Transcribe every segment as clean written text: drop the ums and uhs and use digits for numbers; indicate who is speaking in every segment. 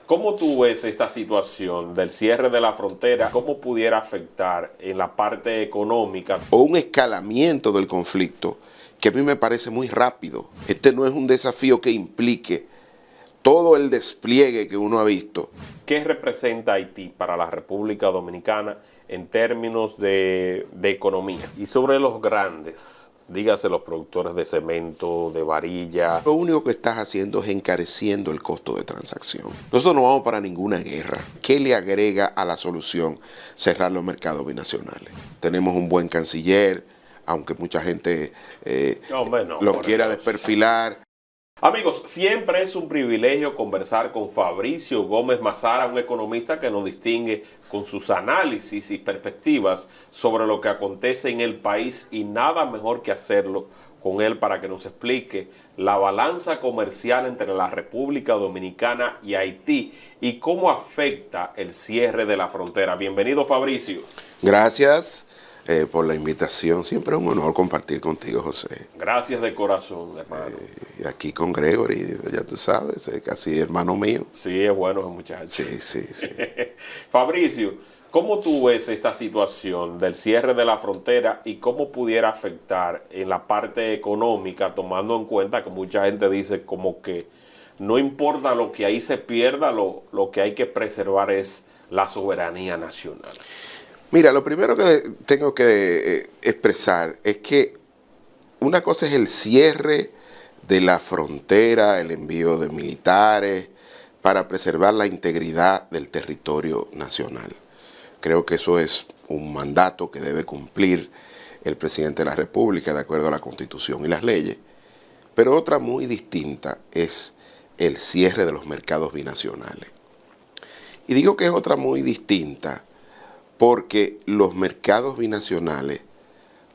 Speaker 1: ¿Cómo tú ves esta situación del cierre de la frontera? ¿Cómo pudiera afectar en la parte económica?
Speaker 2: O un escalamiento del conflicto que a mí me parece muy rápido. Este no es un desafío que implique todo el despliegue que uno ha visto.
Speaker 1: ¿Qué representa Haití para la República Dominicana en términos de economía? Y sobre los grandes, dígase los productores de cemento, de varilla.
Speaker 2: Lo único que estás haciendo es encareciendo el costo de transacción. Nosotros no vamos para ninguna guerra. ¿Qué le agrega a la solución cerrar los mercados binacionales? Tenemos un buen canciller, aunque mucha gente lo quiera desperfilar.
Speaker 1: Amigos, siempre es un privilegio conversar con Fabricio Gómez Mazara, un economista que nos distingue con sus análisis y perspectivas sobre lo que acontece en el país, y nada mejor que hacerlo con él para que nos explique la balanza comercial entre la República Dominicana y Haití y cómo afecta el cierre de la frontera. Bienvenido, Fabricio.
Speaker 2: Gracias por la invitación. Siempre es un honor compartir contigo, José.
Speaker 1: Gracias de corazón, hermano.
Speaker 2: Y aquí con Gregory, ya tú sabes, casi hermano mío.
Speaker 1: Sí, es bueno ese muchacho.
Speaker 2: Sí.
Speaker 1: Fabricio, ¿cómo tú ves esta situación del cierre de la frontera y cómo pudiera afectar en la parte económica, tomando en cuenta que mucha gente dice como que no importa lo que ahí se pierda, lo que hay que preservar es la soberanía nacional?
Speaker 2: Mira, lo primero que tengo que expresar es que una cosa es el cierre de la frontera, el envío de militares para preservar la integridad del territorio nacional. Creo que eso es un mandato que debe cumplir el presidente de la República de acuerdo a la Constitución y las leyes. Pero otra muy distinta es el cierre de los mercados binacionales. Y digo que es otra muy distinta porque los mercados binacionales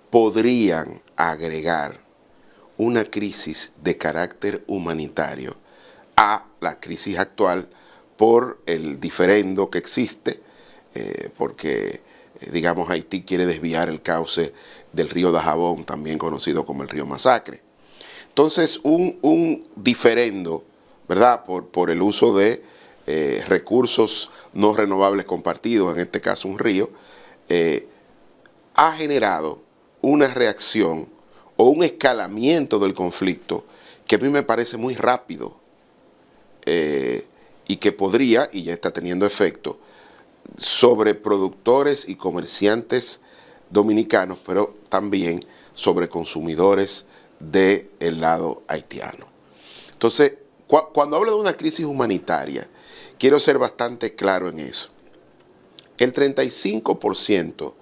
Speaker 2: podrían agregar una crisis de carácter humanitario a la crisis actual por el diferendo que existe, porque, digamos, Haití quiere desviar el cauce del río Dajabón, también conocido como el río Masacre. Entonces, un diferendo, ¿verdad?, por el uso de recursos no renovables compartidos, en este caso un río, ha generado una reacción o un escalamiento del conflicto que a mí me parece muy rápido y que podría, y ya está teniendo efecto, sobre productores y comerciantes dominicanos, pero también sobre consumidores del lado haitiano. Entonces, cuando hablo de una crisis humanitaria, quiero ser bastante claro en eso. El 35%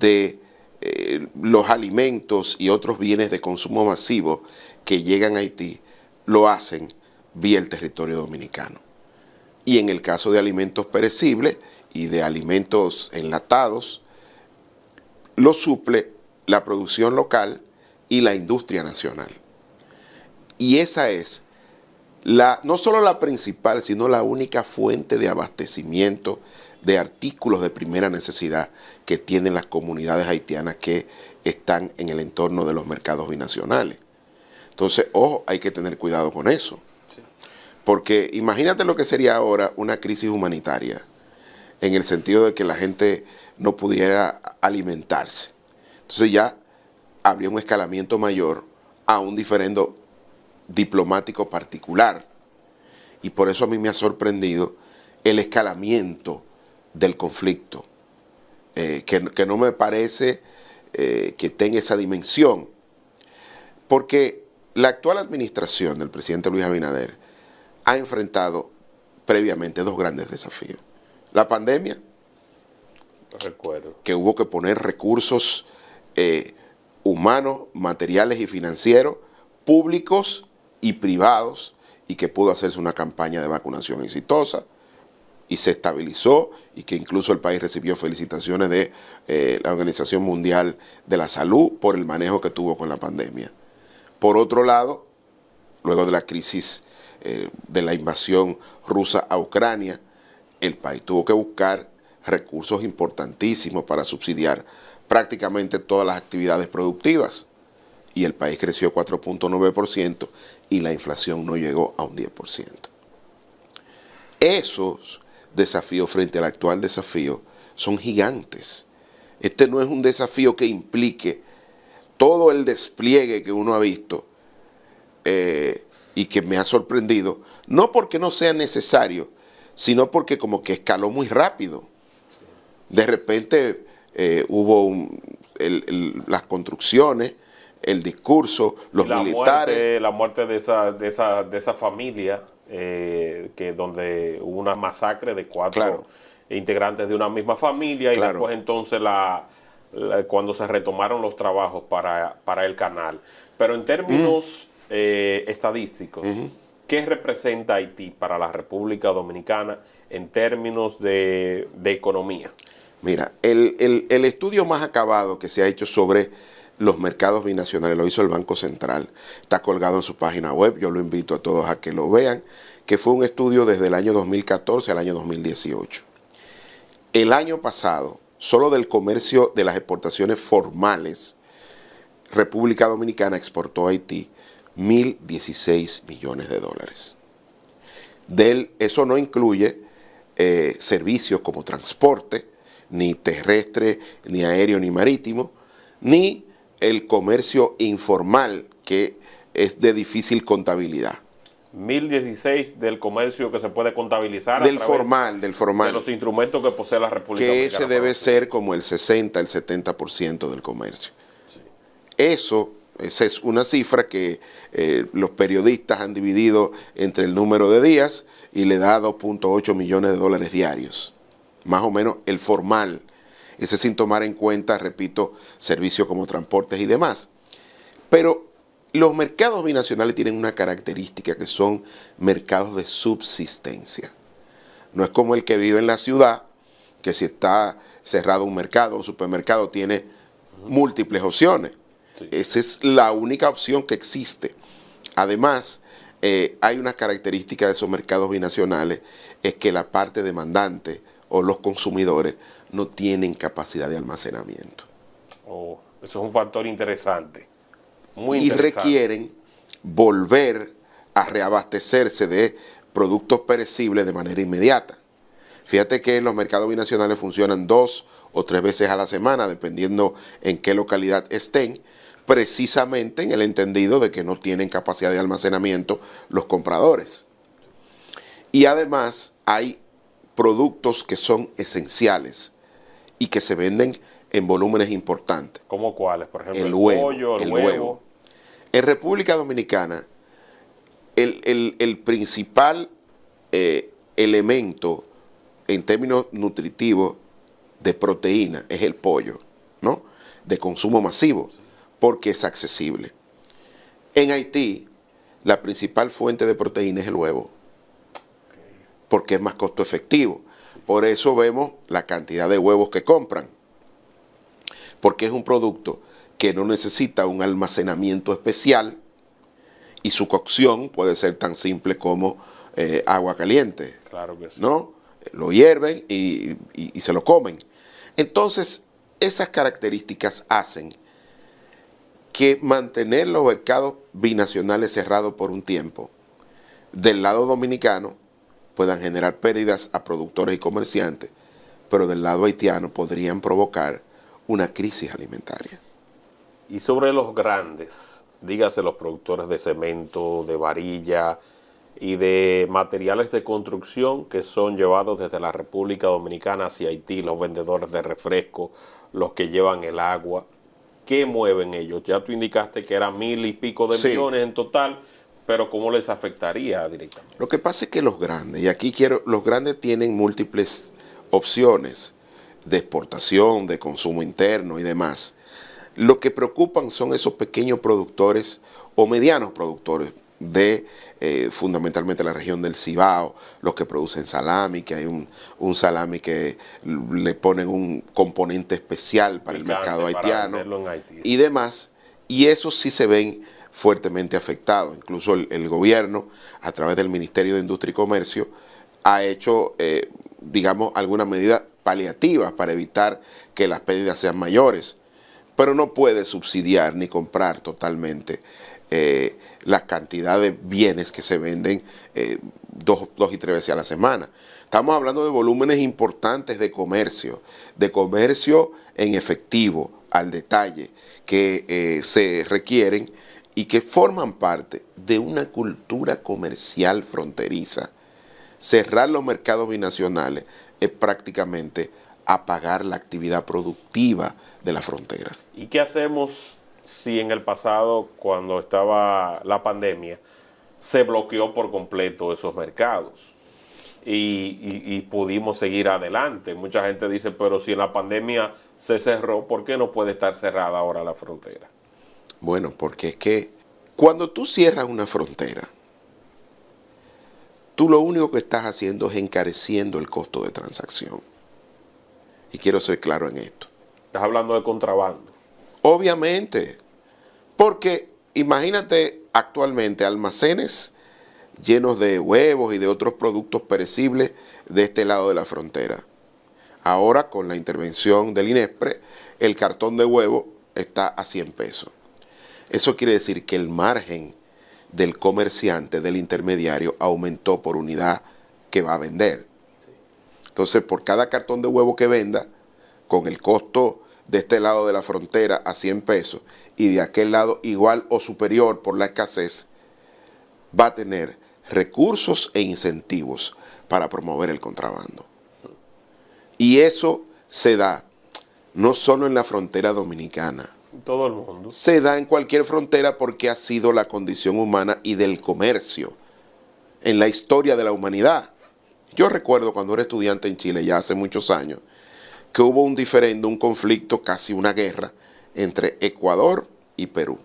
Speaker 2: de los alimentos y otros bienes de consumo masivo que llegan a Haití lo hacen vía el territorio dominicano. Y en el caso de alimentos perecibles y de alimentos enlatados, lo suple la producción local y la industria nacional. Y esa es no solo la principal, sino la única fuente de abastecimiento de artículos de primera necesidad que tienen las comunidades haitianas que están en el entorno de los mercados binacionales. Entonces, ojo, hay que tener cuidado con eso. Sí. Porque imagínate lo que sería ahora una crisis humanitaria, en el sentido de que la gente no pudiera alimentarse. Entonces ya habría un escalamiento mayor a un diferendo diplomático particular. Y por eso a mí me ha sorprendido el escalamiento del conflicto, que no me parece que tenga esa dimensión, porque la actual administración del presidente Luis Abinader ha enfrentado previamente dos grandes desafíos. La pandemia, que hubo que poner recursos humanos, materiales y financieros, públicos y privados, y que pudo hacerse una campaña de vacunación exitosa y se estabilizó, y que incluso el país recibió felicitaciones de la Organización Mundial de la Salud por el manejo que tuvo con la pandemia. Por otro lado, luego de la crisis de la invasión rusa a Ucrania, el país tuvo que buscar recursos importantísimos para subsidiar prácticamente todas las actividades productivas. Y el país creció 4.9% y la inflación no llegó a un 10%. Esos desafíos frente al actual desafío son gigantes. Este no es un desafío que implique todo el despliegue que uno ha visto y que me ha sorprendido, no porque no sea necesario, sino porque como que escaló muy rápido. De repente hubo las construcciones, el discurso, los militares.
Speaker 1: La muerte de esa familia, donde hubo una masacre de 4 integrantes de una misma familia, y después entonces cuando se retomaron los trabajos para el canal. Pero en términos estadísticos, ¿qué representa Haití para la República Dominicana en términos de economía?
Speaker 2: Mira, el estudio más acabado que se ha hecho sobre los mercados binacionales lo hizo el Banco Central. Está colgado en su página web, yo lo invito a todos a que lo vean, que fue un estudio desde el año 2014 al año 2018. El año pasado, solo del comercio de las exportaciones formales, República Dominicana exportó a Haití 1.016 millones de dólares. Eso no incluye servicios como transporte, ni terrestre, ni aéreo, ni marítimo, ni el comercio informal, que es de difícil contabilidad.
Speaker 1: 1.016 del comercio que se puede contabilizar
Speaker 2: del formal. De
Speaker 1: los instrumentos que posee la República
Speaker 2: Dominicana. Que ese debe ser como el 60, el 70% del comercio. Sí. Esa es una cifra que los periodistas han dividido entre el número de días y le da 2.8 millones de dólares diarios. Más o menos el formal. Ese sin tomar en cuenta, repito, servicios como transportes y demás. Pero los mercados binacionales tienen una característica, que son mercados de subsistencia. No es como el que vive en la ciudad, que si está cerrado un mercado, un supermercado, tiene múltiples opciones. Sí. Esa es la única opción que existe. Además, hay una característica de esos mercados binacionales, es que la parte demandante o los consumidores no tienen capacidad de almacenamiento.
Speaker 1: Oh, eso es un factor interesante. Muy
Speaker 2: y
Speaker 1: interesante.
Speaker 2: Requieren volver a reabastecerse de productos perecibles de manera inmediata. Fíjate que los mercados binacionales funcionan 2 o 3 veces a la semana, dependiendo en qué localidad estén, precisamente en el entendido de que no tienen capacidad de almacenamiento los compradores. Y además hay productos que son esenciales y que se venden en volúmenes importantes.
Speaker 1: ¿Cómo cuáles? Por ejemplo,
Speaker 2: el
Speaker 1: pollo, el huevo.
Speaker 2: En República Dominicana, el principal elemento en términos nutritivos de proteína es el pollo, ¿no? De consumo masivo, porque es accesible. En Haití, la principal fuente de proteína es el huevo, porque es más costo efectivo. Por eso vemos la cantidad de huevos que compran, porque es un producto que no necesita un almacenamiento especial y su cocción puede ser tan simple como agua caliente.
Speaker 1: Claro que sí.
Speaker 2: ¿No? Lo hierven y se lo comen. Entonces, esas características hacen que mantener los mercados binacionales cerrados por un tiempo, del lado dominicano, puedan generar pérdidas a productores y comerciantes, pero del lado haitiano podrían provocar una crisis alimentaria.
Speaker 1: Y sobre los grandes, dígase los productores de cemento, de varilla y de materiales de construcción que son llevados desde la República Dominicana hacia Haití, los vendedores de refresco, los que llevan el agua, ¿qué mueven ellos? Ya tú indicaste que eran 1.000 y pico de millones en total, pero ¿cómo les afectaría directamente?
Speaker 2: Lo que pasa es que los grandes, y aquí los grandes tienen múltiples opciones de exportación, de consumo interno y demás. Lo que preocupan son esos pequeños productores o medianos productores de fundamentalmente la región del Cibao, los que producen salami, que hay un salami que le ponen un componente especial para el mercado haitiano y demás, y esos sí se ven fuertemente afectados. Incluso el gobierno, a través del Ministerio de Industria y Comercio, ha hecho, digamos, algunas medidas paliativas para evitar que las pérdidas sean mayores, pero no puede subsidiar ni comprar totalmente la cantidad de bienes que se venden dos y tres veces a la semana. Estamos hablando de volúmenes importantes de comercio en efectivo, al detalle, que se requieren y que forman parte de una cultura comercial fronteriza. Cerrar los mercados binacionales es prácticamente apagar la actividad productiva de la frontera.
Speaker 1: ¿Y qué hacemos si en el pasado, cuando estaba la pandemia, se bloqueó por completo esos mercados y pudimos seguir adelante? Mucha gente dice, pero si en la pandemia se cerró, ¿por qué no puede estar cerrada ahora la frontera?
Speaker 2: Bueno, porque es que cuando tú cierras una frontera, tú lo único que estás haciendo es encareciendo el costo de transacción. Y quiero ser claro en esto.
Speaker 1: Estás hablando de contrabando.
Speaker 2: Obviamente, porque imagínate actualmente almacenes llenos de huevos y de otros productos perecibles de este lado de la frontera. Ahora, con la intervención del INESPRE, el cartón de huevo está a 100 pesos. Eso quiere decir que el margen del comerciante, del intermediario, aumentó por unidad que va a vender. Entonces, por cada cartón de huevo que venda, con el costo de este lado de la frontera a 100 pesos y de aquel lado igual o superior por la escasez, va a tener recursos e incentivos para promover el contrabando. Y eso se da no solo en la frontera dominicana,
Speaker 1: Todo el mundo.
Speaker 2: se da en cualquier frontera porque ha sido la condición humana y del comercio en la historia de la humanidad. Yo recuerdo cuando era estudiante en Chile, ya hace muchos años, que hubo un diferendo, un conflicto, casi una guerra, entre Ecuador y Perú.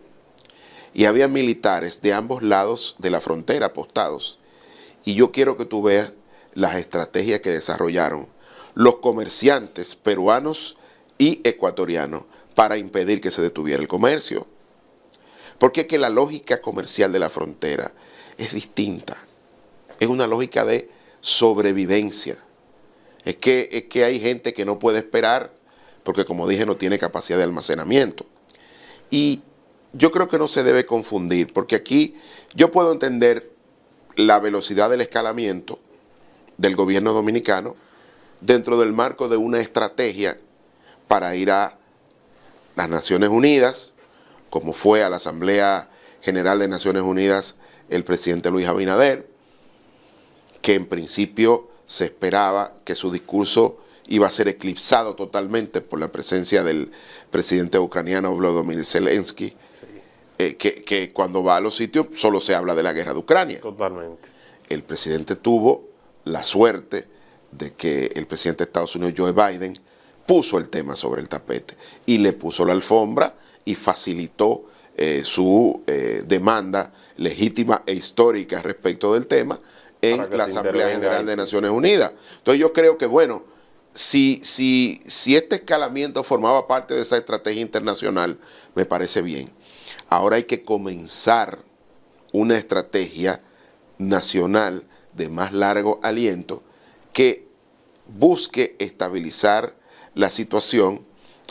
Speaker 2: Y había militares de ambos lados de la frontera apostados. Y yo quiero que tú veas las estrategias que desarrollaron los comerciantes peruanos y ecuatorianos para impedir que se detuviera el comercio. Porque es que la lógica comercial de la frontera es distinta. Es una lógica de sobrevivencia. Es que hay gente que no puede esperar porque, como dije, no tiene capacidad de almacenamiento. Y yo creo que no se debe confundir, porque aquí yo puedo entender la velocidad del escalamiento del gobierno dominicano dentro del marco de una estrategia para ir a las Naciones Unidas, como fue a la Asamblea General de Naciones Unidas el presidente Luis Abinader, que en principio se esperaba que su discurso iba a ser eclipsado totalmente por la presencia del presidente ucraniano Volodymyr Zelensky, que cuando va a los sitios solo se habla de la guerra de Ucrania.
Speaker 1: Totalmente.
Speaker 2: El presidente tuvo la suerte de que el presidente de Estados Unidos, Joe Biden, puso el tema sobre el tapete y le puso la alfombra y facilitó su demanda legítima e histórica respecto del tema en la Asamblea General de Naciones Unidas. Entonces yo creo que, bueno, si este escalamiento formaba parte de esa estrategia internacional, me parece bien. Ahora hay que comenzar una estrategia nacional de más largo aliento que busque estabilizar la situación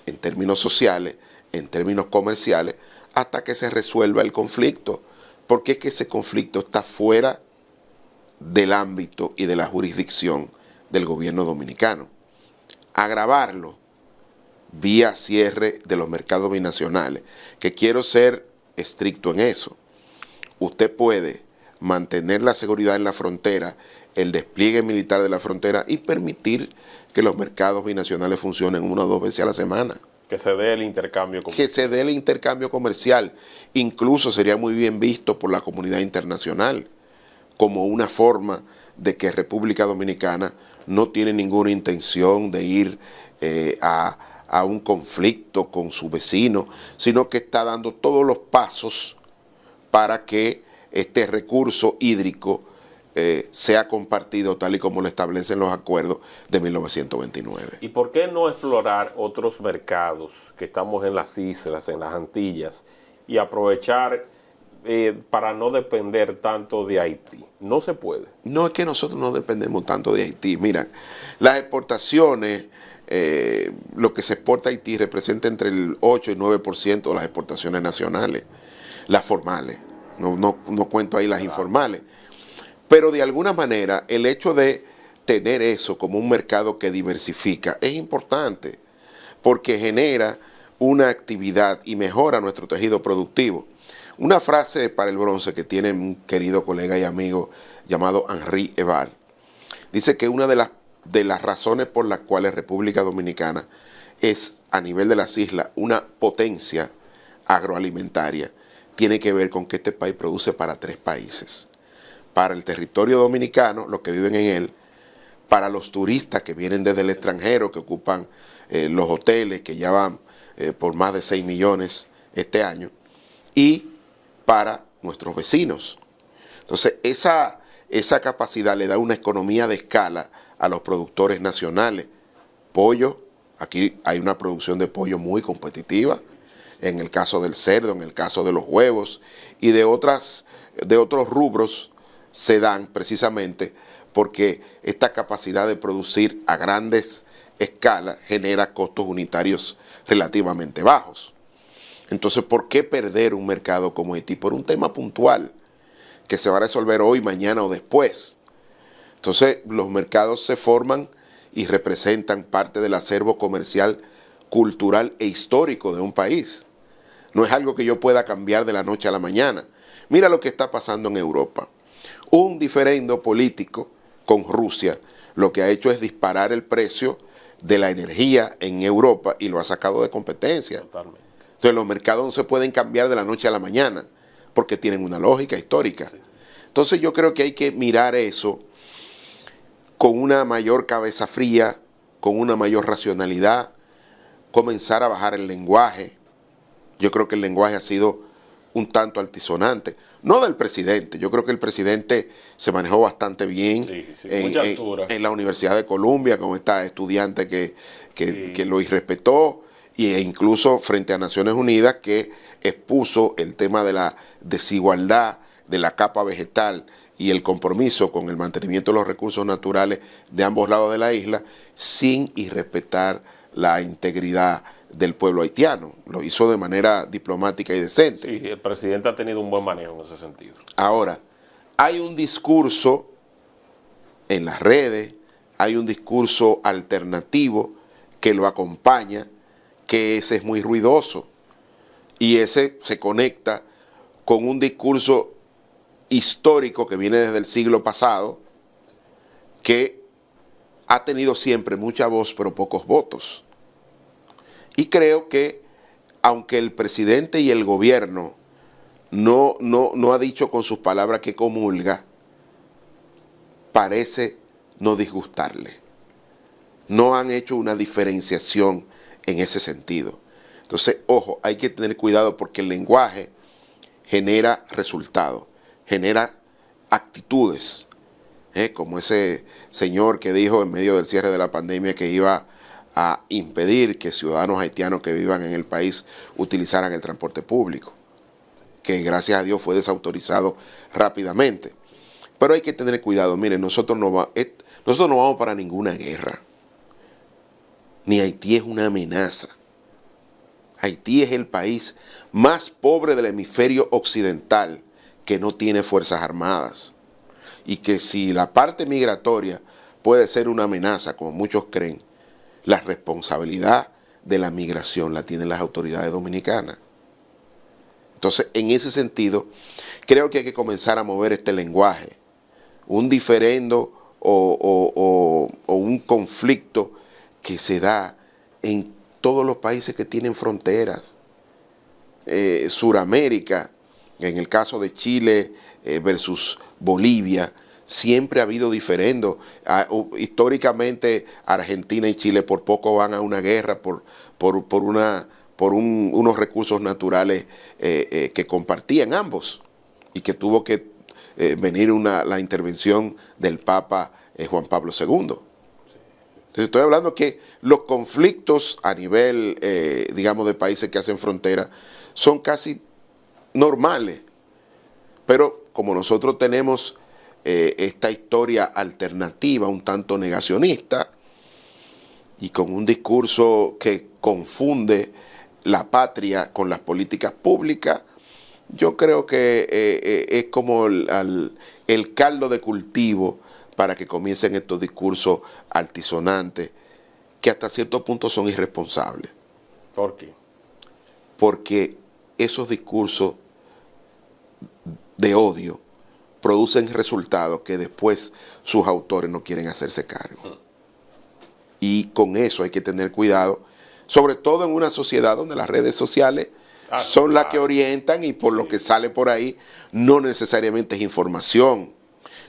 Speaker 2: en términos sociales, en términos comerciales, hasta que se resuelva el conflicto, porque es que ese conflicto está fuera del ámbito y de la jurisdicción del gobierno dominicano. Agravarlo vía cierre de los mercados binacionales, que quiero ser estricto en eso. Usted puede mantener la seguridad en la frontera, el despliegue militar de la frontera y permitir que los mercados binacionales funcionen 1 o 2 veces a la semana.
Speaker 1: Que se dé el intercambio comercial.
Speaker 2: Que se dé el intercambio comercial. Incluso sería muy bien visto por la comunidad internacional como una forma de que República Dominicana no tiene ninguna intención de ir a un conflicto con su vecino, sino que está dando todos los pasos para que este recurso hídrico sea compartido tal y como lo establecen los acuerdos de 1929.
Speaker 1: ¿Y por qué no explorar otros mercados que estamos en las islas, en las Antillas, y aprovechar para no depender tanto de Haití? No se puede.
Speaker 2: No es que nosotros no dependemos tanto de Haití. Mira, las exportaciones, lo que se exporta a Haití representa entre el 8 y 9% de las exportaciones nacionales, las formales. No cuento ahí las informales. Pero de alguna manera el hecho de tener eso como un mercado que diversifica es importante porque genera una actividad y mejora nuestro tejido productivo. Una frase para el bronce que tiene un querido colega y amigo llamado Henri Eval. Dice que una de las razones por las cuales República Dominicana es a nivel de las islas una potencia agroalimentaria tiene que ver con que este país produce para 3 países. Para el territorio dominicano, los que viven en él, para los turistas que vienen desde el extranjero, que ocupan los hoteles, que ya van por más de 6 millones este año, y para nuestros vecinos. Entonces, esa capacidad le da una economía de escala a los productores nacionales. Pollo, aquí hay una producción de pollo muy competitiva, en el caso del cerdo, en el caso de los huevos, y de otros rubros se dan precisamente porque esta capacidad de producir a grandes escalas genera costos unitarios relativamente bajos. Entonces, ¿por qué perder un mercado como Haití? Por un tema puntual que se va a resolver hoy, mañana o después. Entonces, los mercados se forman y representan parte del acervo comercial, cultural e histórico de un país. No es algo que yo pueda cambiar de la noche a la mañana. Mira lo que está pasando en Europa. Un diferendo político con Rusia lo que ha hecho es disparar el precio de la energía en Europa y lo ha sacado de competencia.
Speaker 1: Totalmente.
Speaker 2: Entonces los mercados no se pueden cambiar de la noche a la mañana porque tienen una lógica histórica. Entonces yo creo que hay que mirar eso con una mayor cabeza fría, con una mayor racionalidad, comenzar a bajar el lenguaje. Yo creo que el lenguaje ha sido un tanto altisonante. No del presidente, yo creo que el presidente se manejó bastante bien en la Universidad de Columbia, con esta estudiante que lo irrespetó, e incluso frente a Naciones Unidas, que expuso el tema de la desigualdad de la capa vegetal y el compromiso con el mantenimiento de los recursos naturales de ambos lados de la isla, sin irrespetar la integridad del pueblo haitiano. Lo hizo de manera diplomática y decente.
Speaker 1: Sí, el presidente ha tenido un buen manejo en ese sentido.
Speaker 2: Ahora, hay un discurso en las redes, hay un discurso alternativo que lo acompaña, que ese es muy ruidoso, y ese se conecta con un discurso histórico que viene desde el siglo pasado, que ha tenido siempre mucha voz pero pocos votos. Y creo que, aunque el presidente y el gobierno no ha dicho con sus palabras que comulga, parece no disgustarle. No han hecho una diferenciación en ese sentido. Entonces, ojo, hay que tener cuidado porque el lenguaje genera resultados, genera actitudes, como ese señor que dijo en medio del cierre de la pandemia que iba a impedir que ciudadanos haitianos que vivan en el país utilizaran el transporte público, que gracias a Dios fue desautorizado rápidamente. Pero hay que tener cuidado. Miren, nosotros no vamos para ninguna guerra. Ni Haití es una amenaza. Haití es el país más pobre del hemisferio occidental que no tiene fuerzas armadas. Y que si la parte migratoria puede ser una amenaza, como muchos creen, la responsabilidad de la migración la tienen las autoridades dominicanas. Entonces, en ese sentido, creo que hay que comenzar a mover este lenguaje. Un diferendo o un conflicto que se da en todos los países que tienen fronteras. Suramérica, en el caso de Chile versus Bolivia, siempre ha habido diferendo. Históricamente Argentina y Chile por poco van a una guerra por unos recursos naturales que compartían ambos y que tuvo que venir la intervención del Papa Juan Pablo II. Entonces estoy hablando que los conflictos a nivel, digamos, de países que hacen frontera son casi normales, pero como nosotros tenemos esta historia alternativa, un tanto negacionista, y con un discurso que confunde la patria con las políticas públicas, yo creo que es como el caldo de cultivo para que comiencen estos discursos altisonantes que hasta cierto punto son irresponsables.
Speaker 1: ¿Por qué?
Speaker 2: Porque esos discursos de odio producen resultados que después sus autores no quieren hacerse cargo. Y con eso hay que tener cuidado, sobre todo en una sociedad donde las redes sociales son las que orientan y por lo que sale por ahí no necesariamente es información,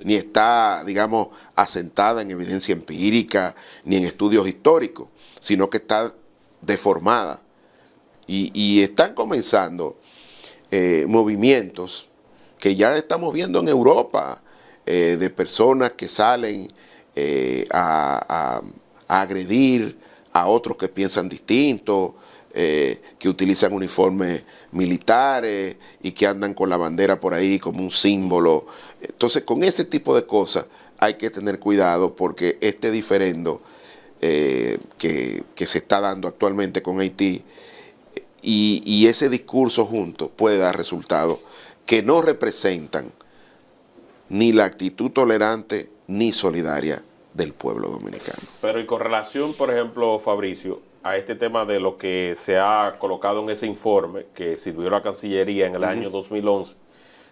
Speaker 2: ni está, digamos, asentada en evidencia empírica, ni en estudios históricos, sino que está deformada. Y están comenzando movimientos que ya estamos viendo en Europa, de personas que salen a agredir a otros que piensan distinto, que utilizan uniformes militares y que andan con la bandera por ahí como un símbolo. Entonces, con ese tipo de cosas hay que tener cuidado, porque este diferendo que se está dando actualmente con Haití y ese discurso junto puede dar resultados que no representan ni la actitud tolerante ni solidaria del pueblo dominicano.
Speaker 1: Pero y con relación, por ejemplo, Fabricio, a este tema de lo que se ha colocado en ese informe que sirvió la Cancillería en el año 2011,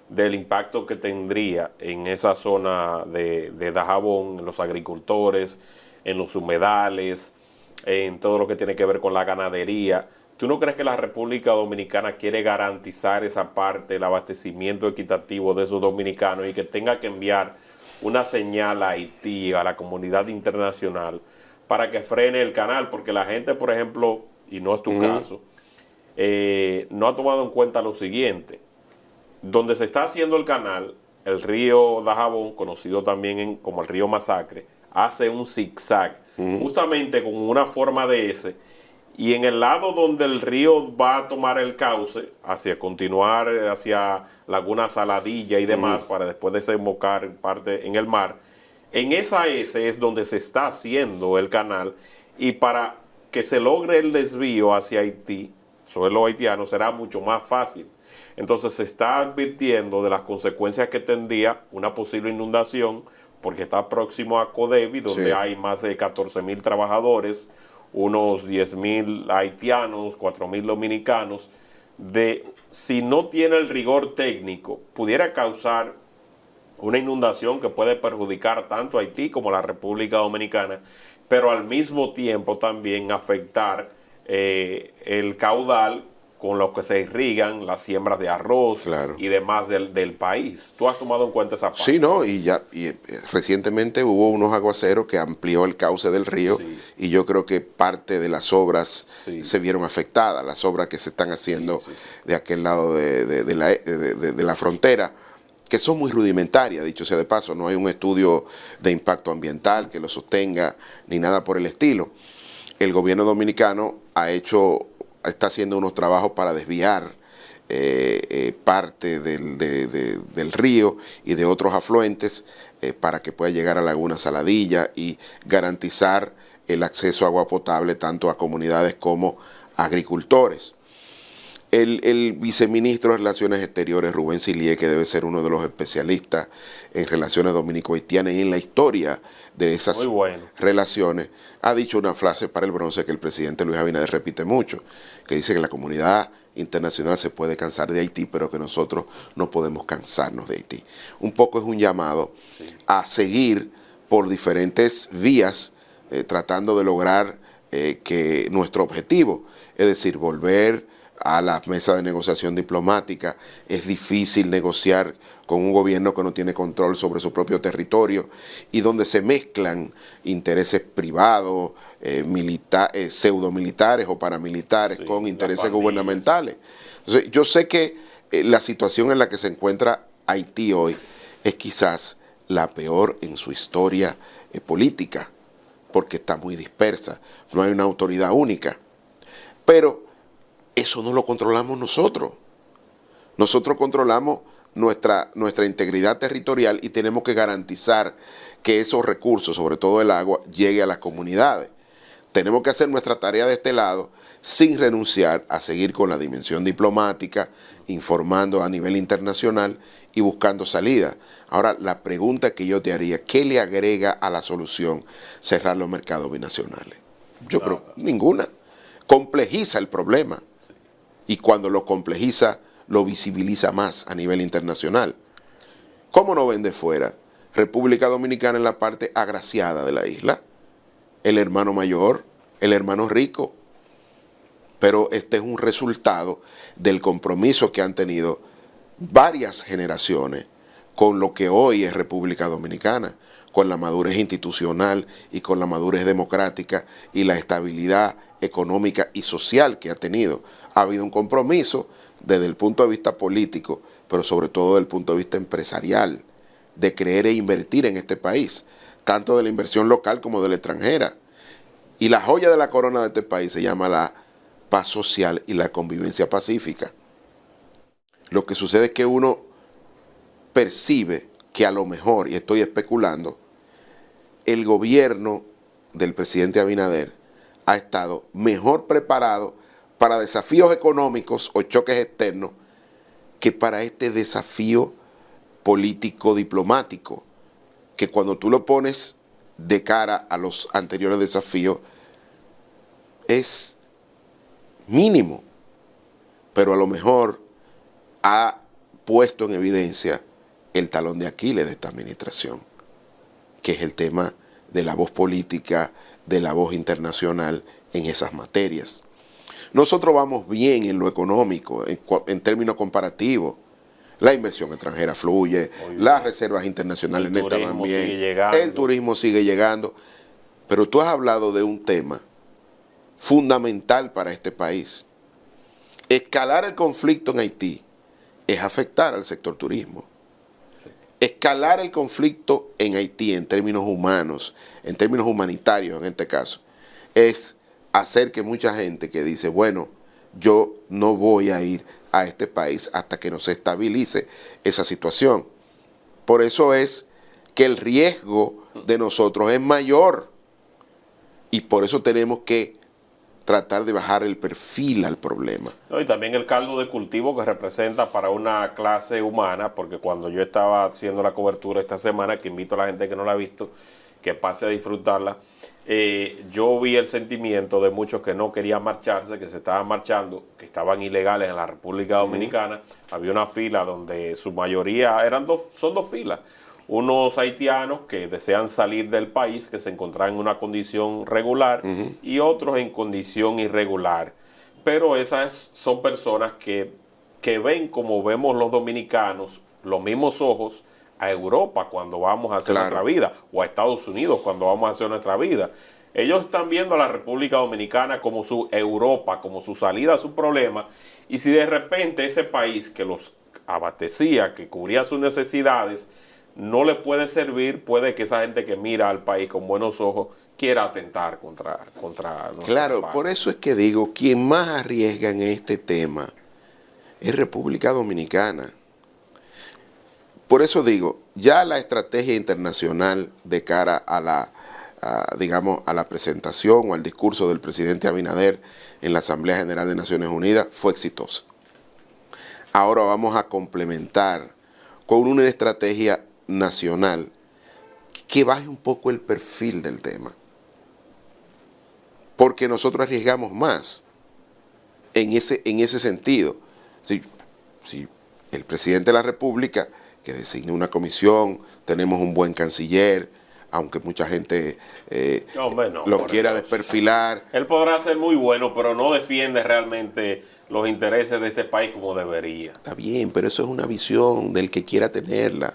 Speaker 1: del impacto que tendría en esa zona de Dajabón, en los agricultores, en los humedales, en todo lo que tiene que ver con la ganadería. ¿Tú no crees que la República Dominicana quiere garantizar esa parte, el abastecimiento equitativo de esos dominicanos, y que tenga que enviar una señal a Haití, a la comunidad internacional, para que frene el canal? Porque la gente, por ejemplo, y no es tu caso, no ha tomado en cuenta lo siguiente. Donde se está haciendo el canal, el río Dajabón, conocido también como el río Masacre, hace un zigzag, justamente con una forma de S, y en el lado donde el río va a tomar el cauce, hacia continuar hacia Laguna Saladilla y demás, para después desembocar parte en el mar, en esa S es donde se está haciendo el canal, y para que se logre el desvío hacia Haití, suelo haitiano, será mucho más fácil. Entonces se está advirtiendo de las consecuencias que tendría una posible inundación, porque está próximo a Codevi, donde hay más de 14,000 trabajadores, unos 10,000 haitianos, 4,000 dominicanos. Si no tiene el rigor técnico, pudiera causar una inundación que puede perjudicar tanto a Haití como a la República Dominicana, pero al mismo tiempo también afectar el caudal con lo que se irrigan las siembras de arroz y demás del país. ¿Tú has tomado en cuenta esa parte?
Speaker 2: Sí, no, y recientemente hubo unos aguaceros que amplió el cauce del río, y yo creo que parte de las obras se vieron afectadas, las obras que se están haciendo de aquel lado de la frontera, que son muy rudimentarias, dicho sea de paso. No hay un estudio de impacto ambiental que lo sostenga ni nada por el estilo. El gobierno dominicano está haciendo unos trabajos para desviar parte del río y de otros afluentes para que pueda llegar a Laguna Saladilla y garantizar el acceso a agua potable tanto a comunidades como a agricultores. El viceministro de Relaciones Exteriores, Rubén Silié, que debe ser uno de los especialistas en relaciones dominico-haitianas y en la historia de esas relaciones, ha dicho una frase para el bronce que el presidente Luis Abinader repite mucho, que dice que la comunidad internacional se puede cansar de Haití, pero que nosotros no podemos cansarnos de Haití. Un poco es un llamado a seguir por diferentes vías tratando de lograr que nuestro objetivo, es decir, volver a la mesa de negociación diplomática. Es difícil negociar con un gobierno que no tiene control sobre su propio territorio y donde se mezclan intereses privados, pseudomilitares o paramilitares con intereses gubernamentales. Entonces, yo sé que la situación en la que se encuentra Haití hoy es quizás la peor en su historia política, porque está muy dispersa, no hay una autoridad única. Pero eso no lo controlamos nosotros. Nosotros controlamos nuestra integridad territorial y tenemos que garantizar que esos recursos, sobre todo el agua, llegue a las comunidades. tenemos que hacer nuestra tarea de este lado sin renunciar a seguir con la dimensión diplomática, informando a nivel internacional y buscando salida. Ahora, la pregunta que yo te haría, ¿qué le agrega a la solución cerrar los mercados binacionales? Yo creo ninguna. Complejiza el problema y cuando lo complejiza, lo visibiliza más a nivel internacional. ¿Cómo no ven de fuera? República Dominicana es la parte agraciada de la isla, el hermano mayor, el hermano rico. Pero este es un resultado del compromiso que han tenido varias generaciones con lo que hoy es República Dominicana, con la madurez institucional y con la madurez democrática y la estabilidad económica y social que ha tenido. Ha habido un compromiso desde el punto de vista político, pero sobre todo desde el punto de vista empresarial, de creer e invertir en este país, tanto de la inversión local como de la extranjera. Y la joya de la corona de este país se llama la paz social y la convivencia pacífica. Lo que sucede es que uno percibe que a lo mejor, y estoy especulando, el gobierno del presidente Abinader ha estado mejor preparado para desafíos económicos o choques externos que para este desafío político-diplomático, que cuando tú lo pones de cara a los anteriores desafíos es mínimo, pero a lo mejor ha puesto en evidencia el talón de Aquiles de esta administración, que es el tema de la voz política, de la voz internacional en esas materias. Nosotros vamos bien en lo económico, en términos comparativos. La inversión extranjera fluye, las reservas internacionales netas van bien, el turismo sigue llegando. Pero tú has hablado de un tema fundamental para este país. Escalar el conflicto en Haití es afectar al sector turismo. Sí. Escalar el conflicto en Haití en términos humanos, en términos humanitarios en este caso, es hacer que mucha gente que dice, bueno, yo no voy a ir a este país hasta que no se estabilice esa situación. Por eso es que el riesgo de nosotros es mayor y por eso tenemos que tratar de bajar el perfil al problema.
Speaker 1: No, y también el caldo de cultivo que representa para una clase humana, porque cuando yo estaba haciendo la cobertura esta semana, que invito a la gente que no la ha visto, que pase a disfrutarla, yo vi el sentimiento de muchos que no querían marcharse, que se estaban marchando, que estaban ilegales en la República Dominicana. Había una fila donde su mayoría son dos filas. Unos haitianos que desean salir del país, que se encontraban en una condición regular, y otros en condición irregular. Pero esas son personas que ven como vemos los dominicanos, los mismos ojos, a Europa cuando vamos a hacer nuestra vida, o a Estados Unidos cuando vamos a hacer nuestra vida. Ellos están viendo a la República Dominicana como su Europa, como su salida a su problema, y si de repente ese país que los abastecía, que cubría sus necesidades, no le puede servir, puede que esa gente que mira al país con buenos ojos quiera atentar contra
Speaker 2: Claro, país. Por eso es que digo, quien más arriesga en este tema es República Dominicana. Por eso digo, ya la estrategia internacional de cara a la presentación o al discurso del presidente Abinader en la Asamblea General de Naciones Unidas fue exitosa. Ahora vamos a complementar con una estrategia nacional que baje un poco el perfil del tema. Porque nosotros arriesgamos más en ese sentido. Si el presidente de la República que designe una comisión, tenemos un buen canciller, aunque mucha gente lo quiera desperfilar.
Speaker 1: Él podrá ser muy bueno, pero no defiende realmente los intereses de este país como debería.
Speaker 2: Está bien, pero eso es una visión del que quiera tenerla.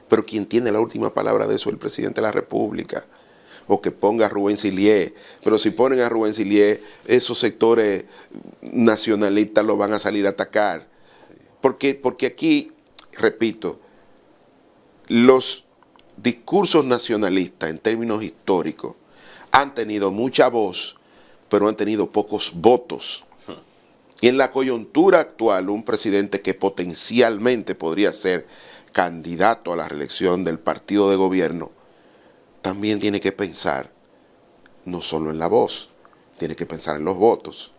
Speaker 2: Pero quien tiene la última palabra de eso es el presidente de la República. O que ponga a Rubén Silié. Pero si ponen a Rubén Silié, esos sectores nacionalistas lo van a salir a atacar. Sí. Porque aquí, repito, los discursos nacionalistas en términos históricos han tenido mucha voz, pero han tenido pocos votos. Y en la coyuntura actual, un presidente que potencialmente podría ser candidato a la reelección del partido de gobierno, también tiene que pensar no solo en la voz, tiene que pensar en los votos,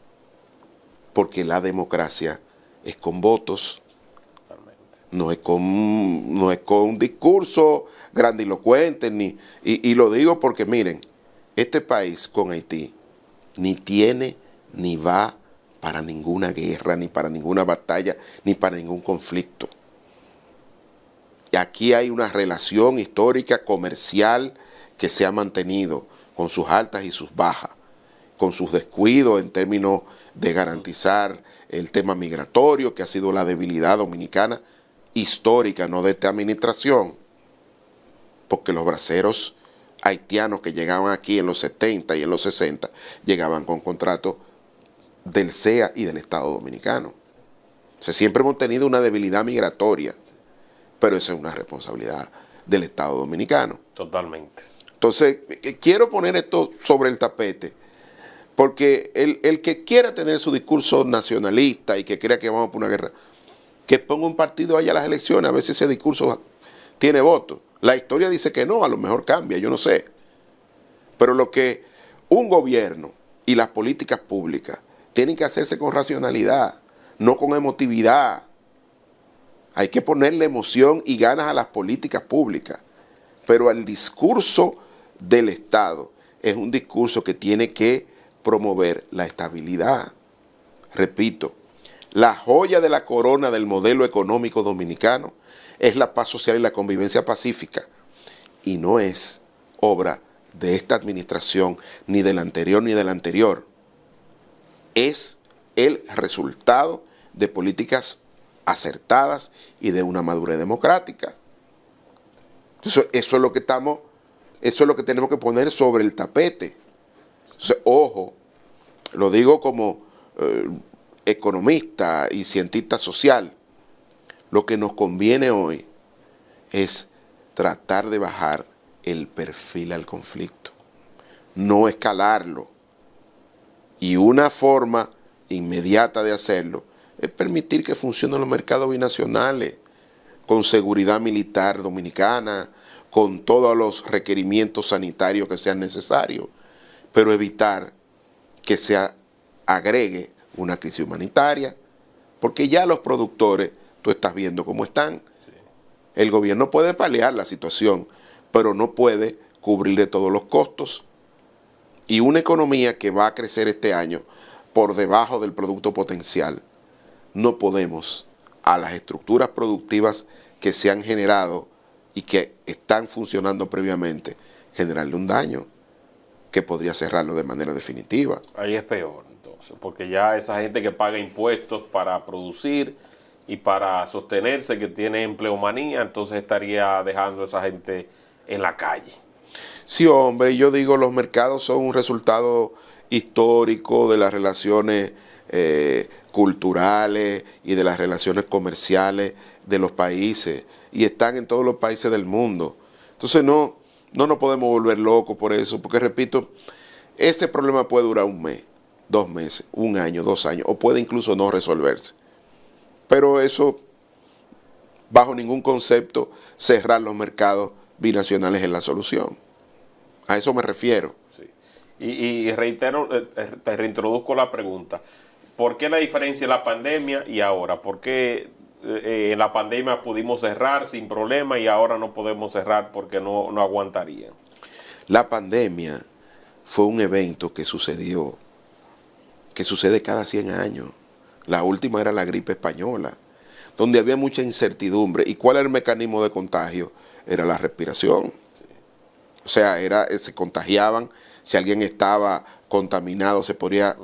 Speaker 2: porque la democracia es con votos, no es con discursos grandilocuentes, y lo digo porque miren, este país con Haití ni tiene ni va para ninguna guerra, ni para ninguna batalla, ni para ningún conflicto. Y aquí hay una relación histórica, comercial, que se ha mantenido con sus altas y sus bajas, con sus descuidos en términos de garantizar el tema migratorio, que ha sido la debilidad dominicana histórica, no de esta administración, porque los braceros haitianos que llegaban aquí en los 70 y en los 60 llegaban con contratos del CEA y del Estado Dominicano. O sea, siempre hemos tenido una debilidad migratoria, pero esa es una responsabilidad del Estado Dominicano.
Speaker 1: Totalmente.
Speaker 2: Entonces, quiero poner esto sobre el tapete, porque el que quiera tener su discurso nacionalista y que crea que vamos por una guerra, que ponga un partido allá a las elecciones, a ver si ese discurso tiene votos. La historia dice que no, a lo mejor cambia, yo no sé. Pero lo que un gobierno y las políticas públicas tienen que hacerse con racionalidad, no con emotividad. Hay que ponerle emoción y ganas a las políticas públicas. Pero el discurso del Estado es un discurso que tiene que promover la estabilidad. Repito, la joya de la corona del modelo económico dominicano es la paz social y la convivencia pacífica. Y no es obra de esta administración, ni de la anterior, ni de la anterior. Es el resultado de políticas acertadas y de una madurez democrática. Eso es lo que tenemos que poner sobre el tapete. Entonces, ojo, lo digo como economista y cientista social, lo que nos conviene hoy es tratar de bajar el perfil al conflicto, no escalarlo. Y una forma inmediata de hacerlo es permitir que funcionen los mercados binacionales con seguridad militar dominicana, con todos los requerimientos sanitarios que sean necesarios, pero evitar que se agregue una crisis humanitaria, porque ya los productores, tú estás viendo cómo están. Sí. El gobierno puede paliar la situación, pero no puede cubrirle todos los costos. Y una economía que va a crecer este año por debajo del producto potencial, no podemos a las estructuras productivas que se han generado y que están funcionando previamente, generarle un daño que podría cerrarlo de manera definitiva.
Speaker 1: Ahí es peor, entonces, porque ya esa gente que paga impuestos para producir y para sostenerse, que tiene empleomanía, entonces estaría dejando a esa gente en la calle.
Speaker 2: Sí, hombre, yo digo, los mercados son un resultado histórico de las relaciones culturales y de las relaciones comerciales de los países, y están en todos los países del mundo. Entonces no nos podemos volver locos por eso, porque repito, ese problema puede durar un mes, 2 meses, 1 año, 2 años, o puede incluso no resolverse. Pero eso, bajo ningún concepto, cerrar los mercados binacionales es la solución. A eso me refiero.
Speaker 1: Sí. Y reitero, te reintroduzco la pregunta. ¿Por qué la diferencia en la pandemia y ahora? ¿Por qué en la pandemia pudimos cerrar sin problema y ahora no podemos cerrar porque no aguantaría?
Speaker 2: La pandemia fue un evento que sucede cada 100 años. La última era la gripe española, donde había mucha incertidumbre. ¿Y cuál era el mecanismo de contagio? Era la respiración. Sí. O sea, se contagiaban. Si alguien estaba contaminado, se podía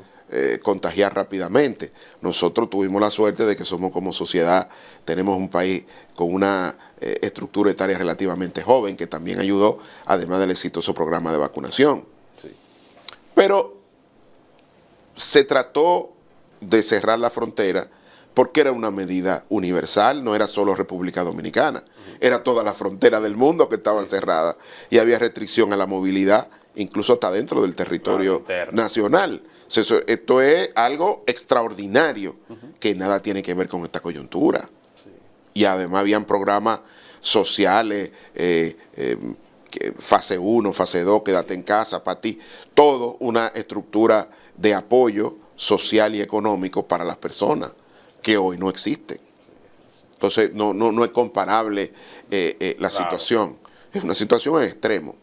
Speaker 2: contagiar rápidamente. Nosotros tuvimos la suerte de que somos como sociedad, tenemos un país con una estructura etaria relativamente joven, que también ayudó, además del exitoso programa de vacunación. Sí. Pero se trató de cerrar la frontera porque era una medida universal, no era solo República Dominicana, era toda la frontera del mundo que estaban cerradas y había restricción a la movilidad, incluso hasta dentro del territorio nacional. O sea, esto es algo extraordinario que nada tiene que ver con esta coyuntura. Sí. Y además habían programas sociales que fase 1, fase 2, quédate en casa para ti, todo una estructura de apoyo social y económico para las personas que hoy no existen. Entonces no es comparable la situación, es una situación en extremo.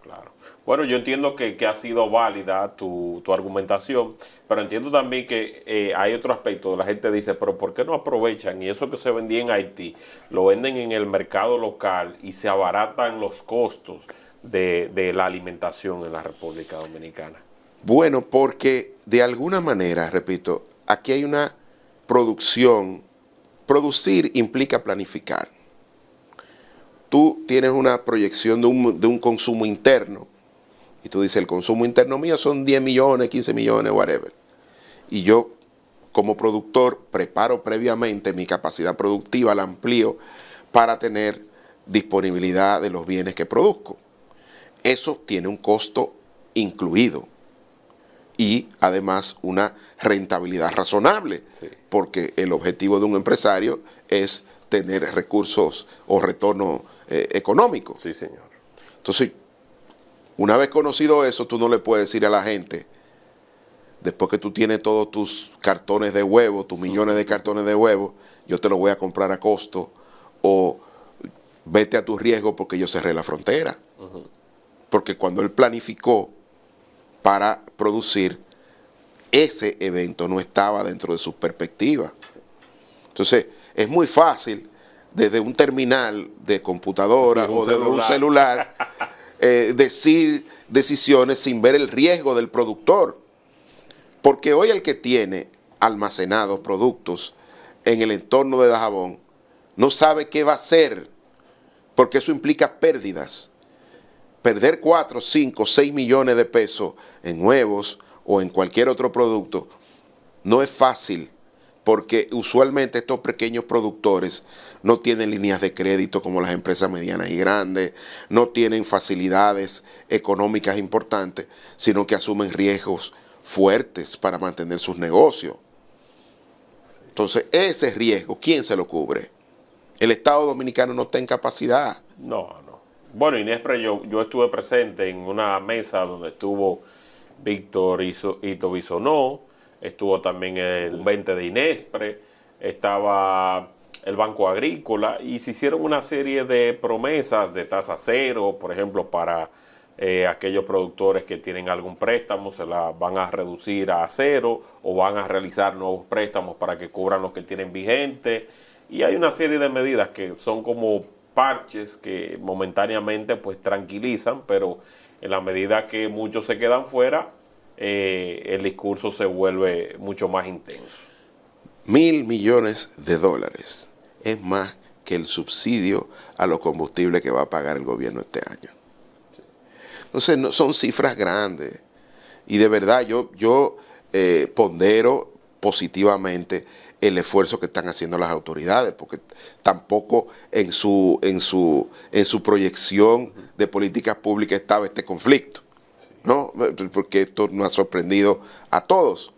Speaker 1: Claro. Bueno, yo entiendo que ha sido válida tu argumentación, pero entiendo también que hay otro aspecto. La gente dice, pero ¿por qué no aprovechan? Y eso que se vendía en Haití, lo venden en el mercado local y se abaratan los costos de la alimentación en la República Dominicana.
Speaker 2: Bueno, porque de alguna manera, repito, aquí hay una producción. Producir implica planificar. Tú tienes una proyección de un consumo interno y tú dices, el consumo interno mío son 10 millones, 15 millones, whatever. Y yo, como productor, preparo previamente mi capacidad productiva, la amplío para tener disponibilidad de los bienes que produzco. Eso tiene un costo incluido y además una rentabilidad razonable, sí, porque el objetivo de un empresario es tener recursos o retorno económico.
Speaker 1: Sí, señor.
Speaker 2: Entonces, una vez conocido eso, tú no le puedes decir a la gente, después que tú tienes todos tus cartones de huevo, tus millones de cartones de huevo, yo te lo voy a comprar a costo, o vete a tu riesgo porque yo cerré la frontera. Porque cuando él planificó para producir, ese evento no estaba dentro de sus perspectivas. Entonces, es muy fácil desde un terminal de computadora o desde un celular decir decisiones sin ver el riesgo del productor. Porque hoy el que tiene almacenados productos en el entorno de Dajabón no sabe qué va a hacer, porque eso implica pérdidas. Perder 4, 5, 6 millones de pesos en huevos o en cualquier otro producto no es fácil, porque usualmente estos pequeños productores no tienen líneas de crédito como las empresas medianas y grandes, no tienen facilidades económicas importantes, sino que asumen riesgos fuertes para mantener sus negocios. Entonces, ese riesgo, ¿quién se lo cubre? El Estado Dominicano no está en capacidad.
Speaker 1: No. Bueno, Inespre, yo estuve presente en una mesa donde estuvo Víctor Ito Bisonó, estuvo también el 20 de Inespre, estaba el Banco Agrícola y se hicieron una serie de promesas de tasa cero, por ejemplo, para aquellos productores que tienen algún préstamo, se la van a reducir a cero o van a realizar nuevos préstamos para que cubran los que tienen vigente. Y hay una serie de medidas que son como parches que momentáneamente pues tranquilizan, pero en la medida que muchos se quedan fuera, el discurso se vuelve mucho más intenso.
Speaker 2: 1.000 millones de dólares es más que el subsidio a los combustibles que va a pagar el gobierno este año. Sí. Entonces no, son cifras grandes y de verdad yo pondero positivamente el esfuerzo que están haciendo las autoridades, porque tampoco en su proyección de políticas públicas estaba este conflicto, ¿no? Porque esto nos ha sorprendido a todos.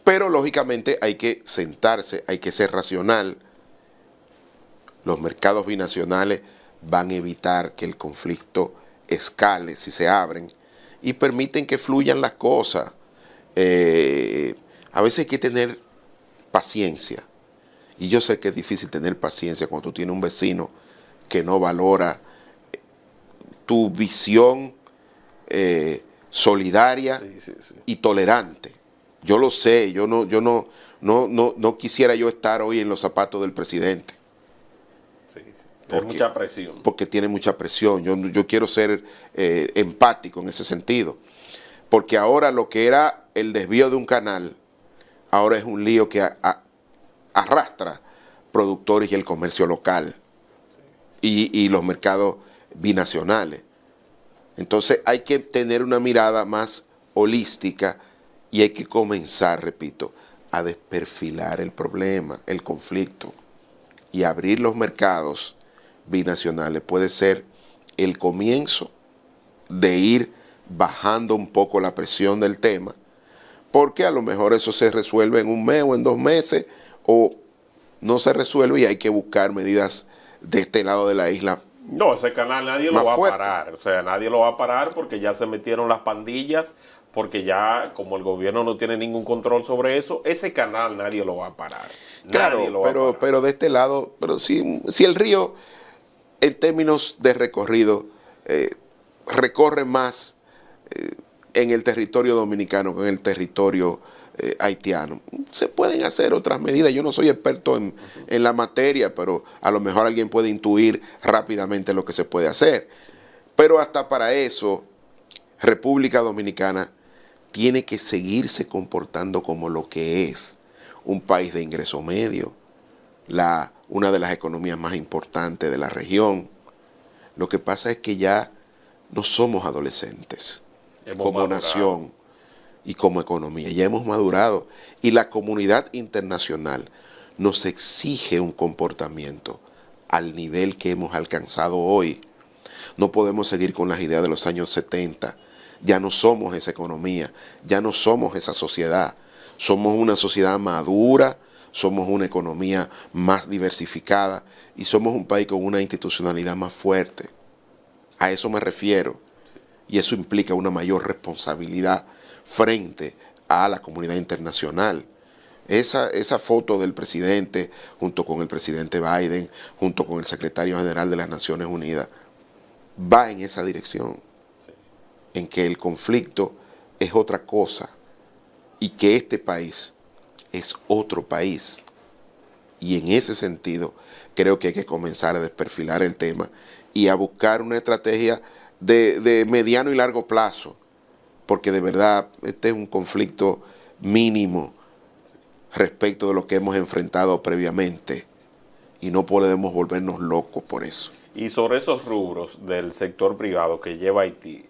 Speaker 2: Pero lógicamente hay que sentarse, hay que ser racional. Los mercados binacionales van a evitar que el conflicto escale si se abren y permiten que fluyan las cosas. A veces hay que tener paciencia. Y yo sé que es difícil tener paciencia cuando tú tienes un vecino que no valora tu visión solidaria y tolerante. Yo lo sé, yo no quisiera yo estar hoy en los zapatos del presidente.
Speaker 1: Porque, mucha presión.
Speaker 2: Porque tiene mucha presión. Yo quiero ser empático en ese sentido. Porque ahora lo que era el desvío de un canal, ahora es un lío que arrastra productores y el comercio local y los mercados binacionales. Entonces hay que tener una mirada más holística y hay que comenzar, repito, a desperfilar el problema, el conflicto. Y abrir los mercados binacionales puede ser el comienzo de ir bajando un poco la presión del tema, porque a lo mejor eso se resuelve en un mes o en 2 meses, o no se resuelve y hay que buscar medidas de este lado de la isla
Speaker 1: No, ese canal nadie lo
Speaker 2: más
Speaker 1: va a
Speaker 2: fuerte.
Speaker 1: parar. O sea, nadie lo va a parar porque ya se metieron las pandillas, porque ya como el gobierno no tiene ningún control sobre eso, ese canal nadie lo va a parar.
Speaker 2: Claro,
Speaker 1: Nadie lo va a parar.
Speaker 2: pero de este lado, pero si el río en términos de recorrido recorre más en el territorio dominicano que en el territorio haitiano, se pueden hacer otras medidas. Yo no soy experto en la materia, pero a lo mejor alguien puede intuir rápidamente lo que se puede hacer. Pero hasta para eso, República Dominicana tiene que seguirse comportando como lo que es, un país de ingreso medio, una de las economías más importantes de la región. Lo que pasa es que ya no somos adolescentes como nación y como economía. Ya hemos madurado y la comunidad internacional nos exige un comportamiento al nivel que hemos alcanzado hoy. No podemos seguir con las ideas de los años 70. Ya no somos esa economía, ya no somos esa sociedad. Somos una sociedad madura, somos una economía más diversificada y somos un país con una institucionalidad más fuerte. A eso me refiero. Y eso implica una mayor responsabilidad frente a la comunidad internacional. Esa foto del presidente, junto con el presidente Biden, junto con el secretario general de las Naciones Unidas, va en esa dirección, en que el conflicto es otra cosa y que este país es otro país. Y en ese sentido creo que hay que comenzar a desperfilar el tema y a buscar una estrategia de mediano y largo plazo, porque de verdad este es un conflicto mínimo respecto de lo que hemos enfrentado previamente y no podemos volvernos locos por eso.
Speaker 1: Y sobre esos rubros del sector privado que lleva Haití,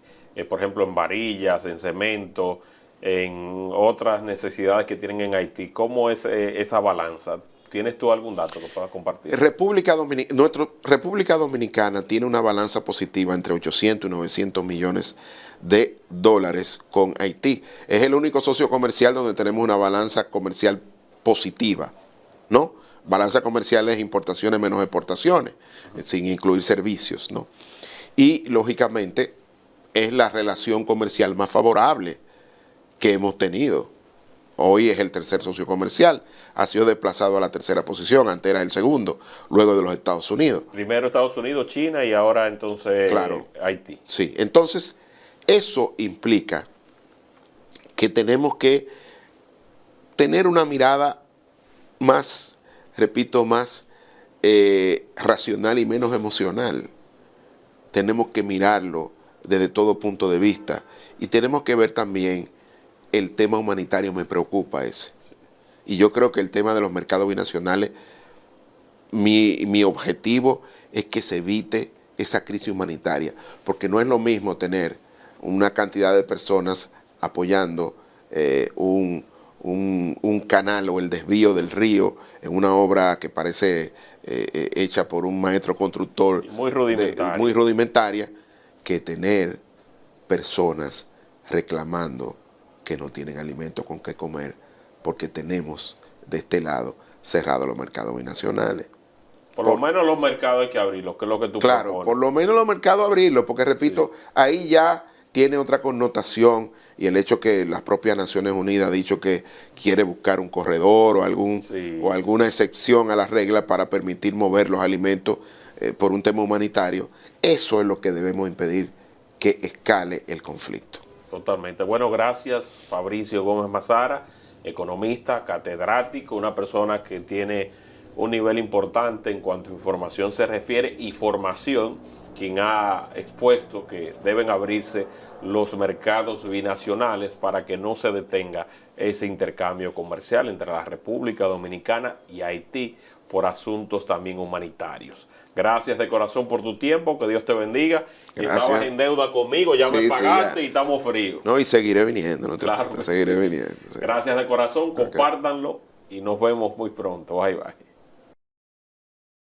Speaker 1: por ejemplo en varillas, en cemento, en otras necesidades que tienen en Haití, ¿cómo es esa balanza? ¿Tienes tú algún dato que puedas compartir?
Speaker 2: República Dominicana tiene una balanza positiva entre 800 y 900 millones de dólares con Haití. Es el único socio comercial donde tenemos una balanza comercial positiva, ¿no? Balanza comercial es importaciones menos exportaciones, sin incluir servicios, ¿no? Y, lógicamente, es la relación comercial más favorable que hemos tenido. Hoy es el tercer socio comercial, ha sido desplazado a la tercera posición, antes era el segundo, luego de los Estados Unidos.
Speaker 1: Primero Estados Unidos, China y ahora entonces
Speaker 2: claro,
Speaker 1: Haití.
Speaker 2: Sí, entonces eso implica que tenemos que tener una mirada más, repito, más racional y menos emocional. Tenemos que mirarlo desde todo punto de vista y tenemos que ver también el tema humanitario. Me preocupa ese. Y yo creo que el tema de los mercados binacionales, mi objetivo es que se evite esa crisis humanitaria, porque no es lo mismo tener una cantidad de personas apoyando un canal o el desvío del río en una obra que parece hecha por un maestro constructor
Speaker 1: muy
Speaker 2: rudimentaria, que tener personas reclamando que no tienen alimento con qué comer, porque tenemos de este lado cerrados los mercados binacionales.
Speaker 1: Por lo menos los mercados hay que abrirlos, que es lo que tú
Speaker 2: Claro,
Speaker 1: propones.
Speaker 2: por lo menos los mercados abrirlos, porque repito, sí, ahí ya tiene otra connotación, y el hecho que las propias Naciones Unidas ha dicho que quiere buscar un corredor o alguna excepción a las reglas para permitir mover los alimentos por un tema humanitario, eso es lo que debemos impedir, que escale el conflicto.
Speaker 1: Totalmente. Bueno, gracias Fabricio Gómez Mazara, economista, catedrático, una persona que tiene un nivel importante en cuanto a información se refiere y formación, quien ha expuesto que deben abrirse los mercados binacionales para que no se detenga ese intercambio comercial entre la República Dominicana y Haití por asuntos también humanitarios. Gracias de corazón por tu tiempo, que Dios te bendiga. Estabas en deuda conmigo, ya me pagaste y estamos fríos.
Speaker 2: No, y seguiré viniendo, no te
Speaker 1: claro,
Speaker 2: seguiré viniendo.
Speaker 1: Sí. Gracias de corazón, compártanlo y nos vemos muy pronto. Bye, bye.